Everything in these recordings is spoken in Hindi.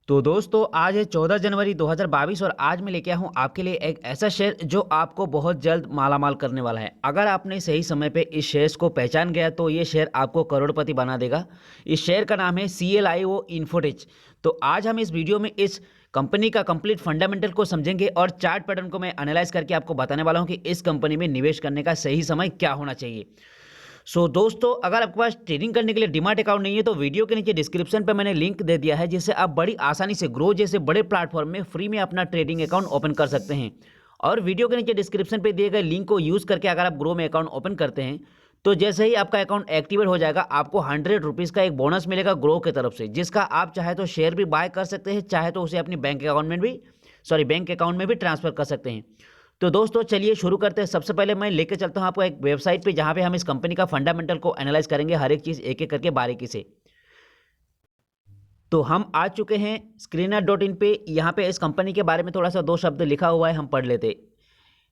तो दोस्तों आज है 14 जनवरी 2022 और आज मैं लेके आया हूँ आपके लिए एक ऐसा शेयर जो आपको बहुत जल्द मालामाल करने वाला है। अगर आपने सही समय पे इस शेयर्स को पहचान गया तो ये शेयर आपको करोड़पति बना देगा। इस शेयर का नाम है CLIO इन्फोटेच। तो आज हम इस वीडियो में इस कंपनी का कंप्लीट फंडामेंटल को समझेंगे और चार्ट पैटर्न को मैं एनालाइज करके आपको बताने वाला हूँ कि इस कंपनी में निवेश करने का सही समय क्या होना चाहिए। दोस्तों अगर आपके पास ट्रेडिंग करने के लिए डीमैट अकाउंट नहीं है तो वीडियो के नीचे डिस्क्रिप्शन पे मैंने लिंक दे दिया है जिससे आप बड़ी आसानी से ग्रो जैसे बड़े प्लेटफॉर्म में फ्री में अपना ट्रेडिंग अकाउंट ओपन कर सकते हैं। और वीडियो के नीचे डिस्क्रिप्शन पे दिए गए लिंक को यूज़ करके अगर आप ग्रो में अकाउंट ओपन करते हैं तो जैसे ही आपका अकाउंट एक्टिवेट हो जाएगा आपको 100 रुपीज़ का एक बोनस मिलेगा ग्रो की तरफ से, जिसका आप चाहे तो शेयर भी बाय कर सकते हैं, चाहे तो उसे अपनी बैंक अकाउंट में भी ट्रांसफर कर सकते हैं। तो दोस्तों चलिए शुरू करते हैं। सबसे पहले मैं लेके चलता हूं आपको एक वेबसाइट पे जहां पे हम इस कंपनी का फंडामेंटल को एनालाइज करेंगे, हर एक चीज़ एक एक करके बारीकी से। तो हम आ चुके हैं screener.in पे। यहाँ पे इस कंपनी के बारे में थोड़ा सा दो शब्द लिखा हुआ है, हम पढ़ लेते।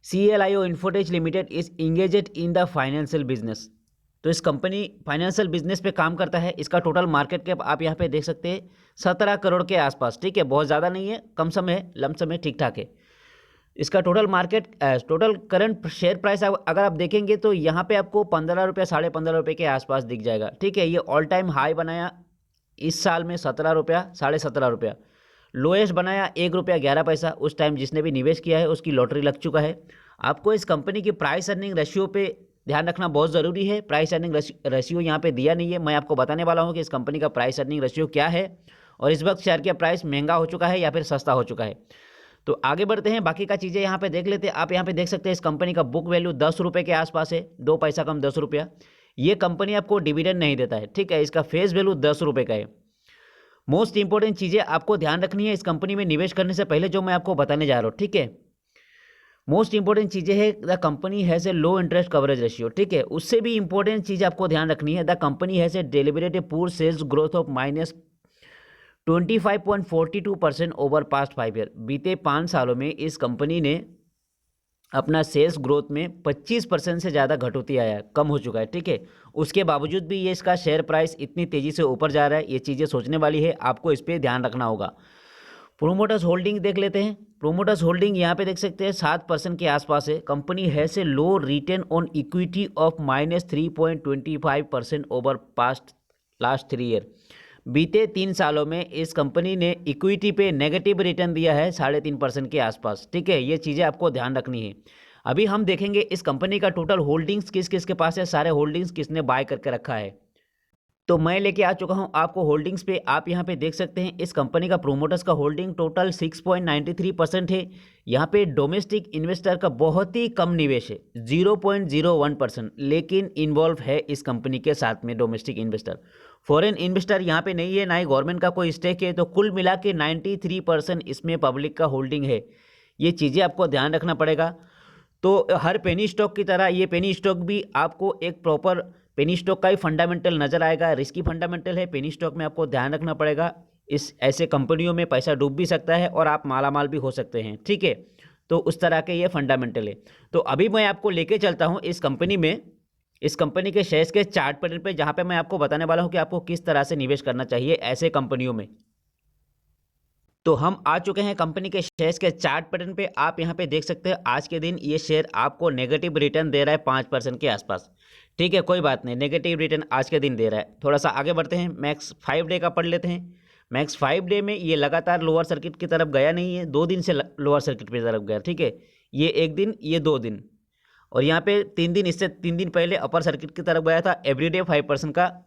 CLIO Infotech limited is engaged in the financial business. तो इस कंपनी फाइनेंशियल बिजनेस पे काम करता है। इसका टोटल मार्केट कैप आप यहाँ पे देख सकते हैं 17 करोड़ के आसपास। ठीक है, बहुत ज़्यादा नहीं है, कम सम है, लमसम है, ठीक ठाक है। इसका टोटल करंट शेयर प्राइस अगर आप देखेंगे तो यहाँ पे आपको 15 रुपये, 15.5 रुपये के आसपास दिख जाएगा। ठीक है, ये ऑल टाइम हाई बनाया इस साल में 17 रुपया, 17.5 रुपया। लोएस्ट बनाया 1 रुपया 11 पैसा। उस टाइम जिसने भी निवेश किया है उसकी लॉटरी लग चुका है। आपको इस कंपनी की प्राइस अर्निंग रेशियो पे ध्यान रखना बहुत ज़रूरी है। प्राइस अर्निंग रेशियो यहाँ पे दिया नहीं है। मैं आपको बताने वाला हूँ कि इस कंपनी का प्राइस अर्निंग रेशियो क्या है और इस वक्त शेयर का प्राइस महंगा हो चुका है या फिर सस्ता हो चुका है। तो आगे बढ़ते हैं, बाकी का चीज़ें यहाँ पे देख लेते हैं। आप यहाँ पे देख सकते हैं इस कंपनी का बुक वैल्यू 10 रुपये के आसपास है, 2 पैसा कम 10 रुपया। ये कंपनी आपको डिविडेंड नहीं देता है। ठीक है, इसका फेस वैल्यू 10 रुपये का है। मोस्ट इंपॉर्टेंट चीज़ें आपको ध्यान रखनी है इस कंपनी में निवेश करने से पहले, जो मैं आपको बताने जा रहा हूँ। ठीक है, मोस्ट इंपॉर्टेंट चीज़ें है the company has A low interest coverage ratio. ठीक है, उससे भी इंपॉर्टेंट चीज़ आपको ध्यान रखनी है, the company has a deliberate a poor sales growth of -25.42% over past 5 year. बीते 5 सालों में इस कंपनी ने अपना सेल्स ग्रोथ में 25% से ज़्यादा घटोती आया, कम हो चुका है। ठीक है, उसके बावजूद भी ये इसका शेयर प्राइस इतनी तेज़ी से ऊपर जा रहा है, ये चीज़ें सोचने वाली है, आपको इस पर ध्यान रखना होगा। प्रोमोटर्स होल्डिंग देख लेते हैं। प्रोमोटर्स होल्डिंग यहाँ पे देख सकते हैं 7% के आसपास है। Company has A low return on equity of -3.25% over last 3 year. बीते 3 सालों में इस कंपनी ने इक्विटी पे नेगेटिव रिटर्न दिया है 3.5% के आसपास। ठीक है, ये चीज़ें आपको ध्यान रखनी है। अभी हम देखेंगे इस कंपनी का टोटल होल्डिंग्स किस किस के पास है, सारे होल्डिंग्स किसने बाय करके रखा है। तो मैं लेके आ चुका हूं आपको होल्डिंग्स पे। आप यहां पे देख सकते हैं इस कंपनी का प्रोमोटर्स का होल्डिंग टोटल 6.93% है। यहां पे डोमेस्टिक इन्वेस्टर का बहुत ही कम निवेश है, 0.01%, लेकिन इन्वॉल्व है इस कंपनी के साथ में डोमेस्टिक इन्वेस्टर। फॉरेन इन्वेस्टर यहाँ पे नहीं है, ना ही गवर्नमेंट का कोई स्टेक है। तो कुल मिला के 93% इसमें पब्लिक का होल्डिंग है। ये चीज़ें आपको ध्यान रखना पड़ेगा। तो हर पेनी स्टॉक की तरह ये पेनी स्टॉक भी आपको एक प्रॉपर पेनी स्टॉक का ही फंडामेंटल नजर आएगा। रिस्की फंडामेंटल है पेनी स्टॉक में, आपको ध्यान रखना पड़ेगा। इस ऐसे कंपनियों में पैसा डूब भी सकता है और आप मालामाल भी हो सकते हैं। ठीक है, तो उस तरह के ये फंडामेंटल है। तो अभी मैं आपको लेके चलता हूँ इस कंपनी में, इस कंपनी के शेयर्स के चार्ट पैटर्न पे, जहाँ पे मैं आपको बताने वाला हूँ कि आपको किस तरह से निवेश करना चाहिए ऐसे कंपनियों में। तो हम आ चुके हैं कंपनी के शेयर्स के चार्ट पैटर्न पे। आप यहाँ पे देख सकते हैं आज के दिन ये शेयर आपको नेगेटिव रिटर्न दे रहा है 5% के आसपास। ठीक है, कोई बात नहीं, नेगेटिव रिटर्न आज के दिन दे रहा है। थोड़ा सा आगे बढ़ते हैं, मैक्स 5 डे का पढ़ लेते हैं। मैक्स 5 डे में ये लगातार लोअर सर्किट की तरफ गया नहीं है, 2 दिन से लोअर सर्किट की तरफ गया। ठीक है, ये 1 दिन, ये 2 दिन, और यहाँ पे 3 दिन, इससे 3 दिन पहले अपर सर्किट की तरफ गया था। एवरीडे 5% का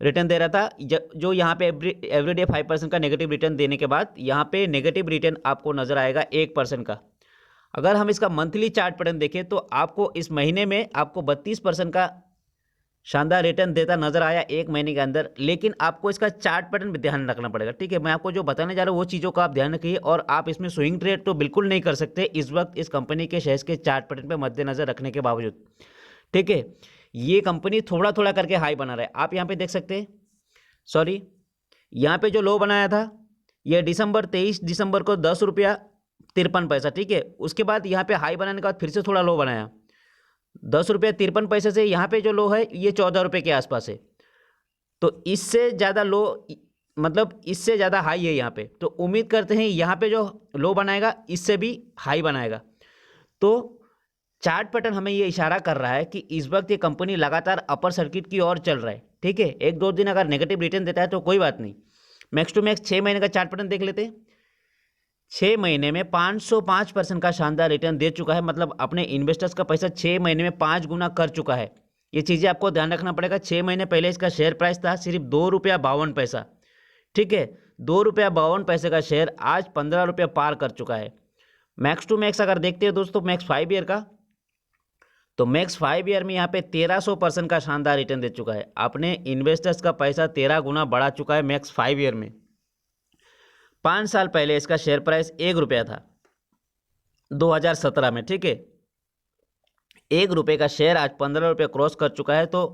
रिटर्न दे रहा था, जो यहाँ पे एवरीडे 5% का नेगेटिव रिटर्न देने के बाद यहाँ पे नेगेटिव रिटर्न आपको नजर आएगा 1% का। अगर हम इसका मंथली चार्ट पैटर्न देखें तो आपको इस महीने में आपको 32% का शानदार रिटर्न देता नजर आया 1 महीने के अंदर। लेकिन आपको इसका चार्ट पैटर्न भी ध्यान रखना पड़ेगा। ठीक है, मैं आपको जो बताने जा रहा हूँ वो चीज़ों का आप ध्यान रखिए, और आप इसमें स्विंग ट्रेड तो बिल्कुल नहीं कर सकते इस वक्त इस कंपनी के शेयर्स के चार्ट पैटर्न पर मद्देनजर रखने के बावजूद। ठीक है, ये कंपनी थोड़ा थोड़ा करके हाई बना रहा है। आप यहाँ पे देख सकते हैं, सॉरी, यहाँ पे जो लो बनाया था ये 23 दिसंबर को 10 रुपया 53 पैसा। ठीक है, उसके बाद यहाँ पे हाई बनाने के बाद फिर से थोड़ा लो बनाया 10 रुपया 53 पैसे से। यहाँ पे जो लो है ये 14 रुपये के आसपास है। तो इससे ज़्यादा लो मतलब इससे ज़्यादा हाई है यहाँ पे, तो उम्मीद करते हैं यहाँ पे जो लो बनाएगा इससे भी हाई बनाएगा। तो चार्ट पैटर्न हमें ये इशारा कर रहा है कि इस वक्त ये कंपनी लगातार अपर सर्किट की ओर चल रहा है, ठीक है। एक दो दिन अगर नेगेटिव रिटर्न देता है तो कोई बात नहीं। मैक्स टू मैक्स 6 महीने का चार्ट पैटर्न देख लेते हैं। 6 महीने में 505% का शानदार रिटर्न दे चुका है, मतलब अपने इन्वेस्टर्स का पैसा 6 महीने में 5 गुना कर चुका है। ये चीज़ें आपको ध्यान रखना पड़ेगा। 6 महीने पहले इसका शेयर प्राइस था सिर्फ ₹2.52, ठीक है। ₹2.52 का शेयर आज ₹15 पार कर चुका है। मैक्स टू मैक्स अगर देखते हैं दोस्तों मैक्स 5 ईयर का, तो मैक्स 5 ईयर में यहाँ पे 1300% का शानदार रिटर्न दे चुका है। अपने इन्वेस्टर्स का पैसा 13 गुना बढ़ा चुका है मैक्स 5 ईयर में। 5 साल पहले इसका शेयर प्राइस ₹1 था 2017 में, ठीक है। ₹1 का शेयर आज ₹15 क्रॉस कर चुका है। तो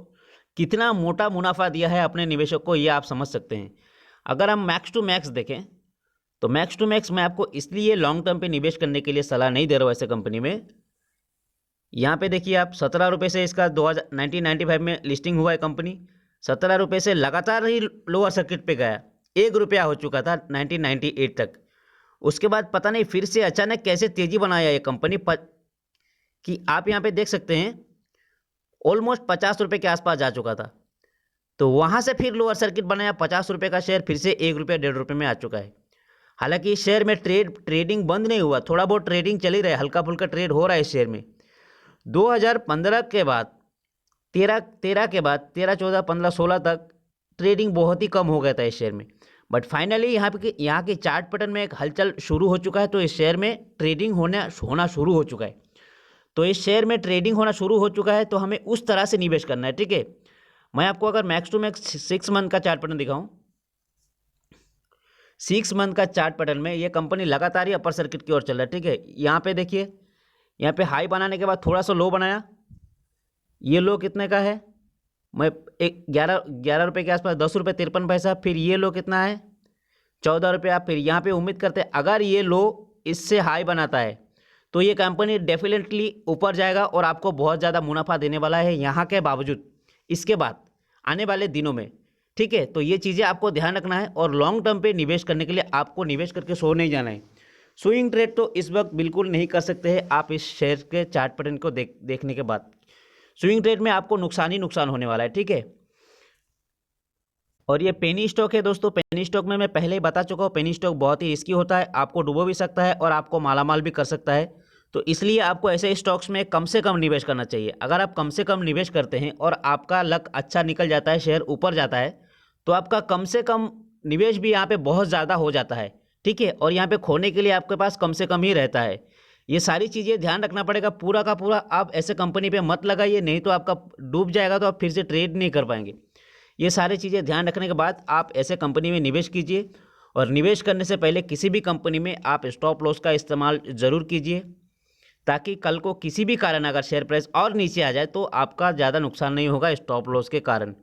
कितना मोटा मुनाफा दिया है अपने निवेशक को, ये आप समझ सकते हैं। अगर हम मैक्स टू मैक्स देखें तो मैक्स टू मैक्स मैं आपको इसलिए लॉन्ग टर्म पे निवेश करने के लिए सलाह नहीं दे रहा हूँ ऐसे कंपनी में। यहाँ पे देखिए आप ₹17 से इसका 1995 में लिस्टिंग हुआ है कंपनी। ₹17 से लगातार ही लोअर सर्किट पे गया, ₹1 हो चुका था 1998 तक। उसके बाद पता नहीं फिर से अचानक कैसे तेजी बनाया ये कंपनी कि आप यहाँ पे देख सकते हैं ऑलमोस्ट ₹50 के आसपास जा चुका था। तो वहाँ से फिर लोअर सर्किट बनाया, ₹50 का शेयर फिर से ₹1 ₹1.5 में आ चुका है। हालांकि इस शेयर में ट्रेडिंग बंद नहीं हुआ, थोड़ा बहुत ट्रेडिंग चल ही रहा है, हल्का फुल्का ट्रेड हो रहा है इस शेयर में। 2015 के बाद 13 के बाद 13, 14, 15, 16 तक ट्रेडिंग बहुत ही कम हो गया था इस शेयर में। बट फाइनली यहाँ के चार्ट पैटर्न में एक हलचल शुरू हो चुका है, तो इस शेयर में ट्रेडिंग होना शुरू हो चुका है। तो इस शेयर में ट्रेडिंग होना शुरू हो चुका है, तो हमें उस तरह से निवेश करना है, ठीक है। मैं आपको अगर मैक्स टू मैक्स 6 मंथ का चार्ट पैटर्न दिखाऊं, 6 मंथ का चार्ट पैटर्न में ये कंपनी लगातार ही अपर सर्किट की ओर चल रहा है, ठीक है। यहाँ पे देखिए, यहाँ पे हाई बनाने के बाद थोड़ा सा लो बनाया। ये लो कितने का है, मैं ₹11 के आसपास, ₹10.53। फिर ये लो कितना है, ₹14। फिर यहाँ पे उम्मीद करते हैं अगर ये लो इससे हाई बनाता है तो ये कंपनी डेफिनेटली ऊपर जाएगा और आपको बहुत ज़्यादा मुनाफा देने वाला है यहाँ के बावजूद इसके बाद आने वाले दिनों में, ठीक है। तो ये चीज़ें आपको ध्यान रखना है और लॉन्ग टर्म पे निवेश करने के लिए आपको निवेश करके सो नहीं जाना है। स्विंग ट्रेड तो इस वक्त बिल्कुल नहीं कर सकते हैं आप इस शेयर के चार्ट पैटर्न को देखने के बाद। स्विंग ट्रेड में आपको नुकसान ही नुकसान होने वाला है, ठीक है। और ये पेनी स्टॉक है दोस्तों। पेनी स्टॉक में मैं पहले ही बता चुका हूँ, पेनी स्टॉक बहुत ही रिस्की होता है, आपको डुबो भी सकता है और आपको मालामाल भी कर सकता है। तो इसलिए आपको ऐसे स्टॉक्स में कम से कम निवेश करना चाहिए। अगर आप कम से कम निवेश करते हैं और आपका लक अच्छा निकल जाता है, शेयर ऊपर जाता है, तो आपका कम से कम निवेश भी यहाँ पे बहुत ज़्यादा हो जाता है, ठीक है। और यहाँ पे खोने के लिए आपके पास कम से कम ही रहता है। ये सारी चीज़ें ध्यान रखना पड़ेगा। पूरा का पूरा आप ऐसे कंपनी पे मत लगाइए, नहीं तो आपका डूब जाएगा, तो आप फिर से ट्रेड नहीं कर पाएंगे। ये सारी चीज़ें ध्यान रखने के बाद आप ऐसे कंपनी में निवेश कीजिए। और निवेश करने से पहले किसी भी कंपनी में आप स्टॉप लॉस का इस्तेमाल ज़रूर कीजिए, ताकि कल को किसी भी कारण अगर शेयर प्राइस और नीचे आ जाए तो आपका ज़्यादा नुकसान नहीं होगा स्टॉप लॉस के कारण।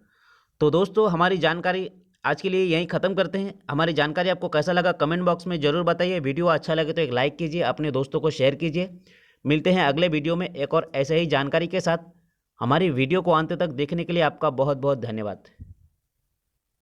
तो दोस्तों हमारी जानकारी आज के लिए यहीं ख़त्म करते हैं। हमारी जानकारी आपको कैसा लगा कमेंट बॉक्स में ज़रूर बताइए। वीडियो अच्छा लगे तो एक लाइक कीजिए, अपने दोस्तों को शेयर कीजिए। मिलते हैं अगले वीडियो में एक और ऐसे ही जानकारी के साथ। हमारी वीडियो को अंत तक देखने के लिए आपका बहुत बहुत धन्यवाद।